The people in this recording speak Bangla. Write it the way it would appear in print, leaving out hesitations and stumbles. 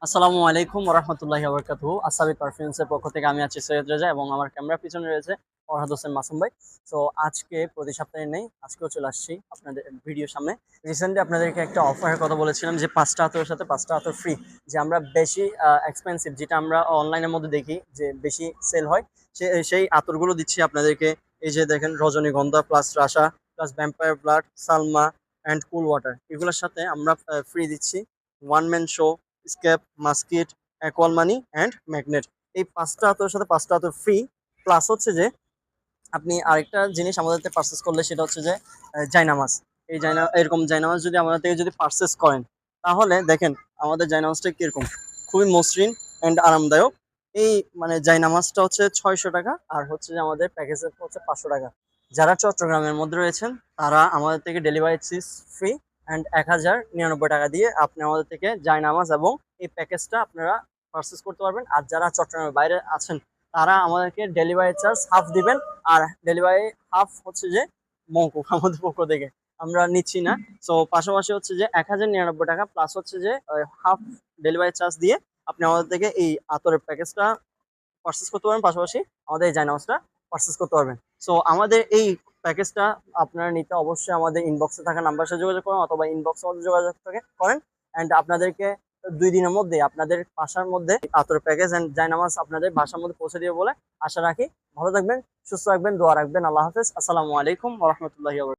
আসসালামু আলাইকুম ওরহমতুল্লাহি ওবরাকাতুহু। আসাবি পারফিউমসের পক্ষ থেকে আমি আছি সৈয়দ রেজা এবং আমার ক্যামেরার পিছনে রয়েছে ফরহাদ হোসেন মাসুম ভাই। সো আজকে প্রতি সপ্তাহে নেই, আজকেও চলে আসছি আপনাদের ভিডিওর সামনে। রিসেন্টলি আপনাদেরকে একটা অফারের কথা বলেছিলাম যে ৫টা আতরের সাথে ৫টা আতর ফ্রি। যে আমরা বেশি এক্সপেন্সিভ, যেটা আমরা অনলাইনের মধ্যে দেখি যে বেশি সেল হয়, সেই আতরগুলো দিচ্ছি আপনাদেরকে। এই যে দেখেন, রজনীগন্ধা প্লাস রাশা plus vampire blood, Salma and cool water, এগুলোর সাথে আমরা ফ্রি দিচ্ছি ওয়ান ম্যান শো, স্কেপ, মাস্কিট, অ্যাকোয়ালমানি অ্যান্ড ম্যাগনেট। এই ৫টা আতরের সাথে ৫টা আতর ফ্রি। প্লাস হচ্ছে যে আপনি আরেকটা জিনিস আমাদের থেকে পারচেস করলে সেটা হচ্ছে যে জায়নামাজ। এই এরকম জায়নামাজ যদি আমাদের থেকে যদি পারচেস করেন, তাহলে দেখেন আমাদের জায়নামাজটা কিরকম, খুবই মসৃণ অ্যান্ড আরামদায়ক। এই মানে জায়নামাজটা হচ্ছে ৬০০ টাকা, আর হচ্ছে যে আমাদের প্যাকেজের হচ্ছে ৫০০ টাকা। যারা চট্টগ্রামের মধ্যে রয়েছেন তারা আমাদের থেকে ডেলিভারি চার্জ ফ্রি অ্যান্ড ১,০৯৯ টাকা দিয়ে আপনি আমাদের থেকে জায়নামাজ এবং এই প্যাকেজটা আপনারা পারচেস করতে পারবেন। আর যারা চট্টগ্রামের বাইরে আছেন তারা আমাদেরকে ডেলিভারি চার্জ হাফ দিবেন। আর ডেলিভারি হাফ হচ্ছে যে মওকুফ আমাদের পক্ষ থেকে, আমরা নিচ্ছি না। সো পাশাপাশি হচ্ছে যে ১,০৯৯ টাকা প্লাস হচ্ছে যে হাফ ডেলিভারি চার্জ দিয়ে আপনি আমাদের থেকে এই আতরের প্যাকেজটা পারচেস করতে পারবেন, পাশাপাশি আমাদের এই জায়নামাজটা পারচেস করতে পারবেন। সো আমাদের এই প্যাকেজটা আপনারা নিতে অবশ্যই আমাদের ইনবক্সে থাকা নাম্বার সাথে যোগাযোগ করেন, অথবা ইনবক্সের মধ্যে যোগাযোগ করেন। অ্যান্ড আপনাদেরকে ২ দিনের মধ্যে আপনাদের বাসার মধ্যে আতরের প্যাকেজ অ্যান্ড জায়নামাজ আপনাদের বাসার মধ্যে পৌঁছে দিয়ে বলে আশা রাখি। ভালো থাকবেন, সুস্থ থাকবেন, দোয়া রাখবেন। আল্লাহ হাফেজ। আসসালামু আলাইকুম ওয়া রাহমাতুল্লাহি ওয়া বারাকাতুহু।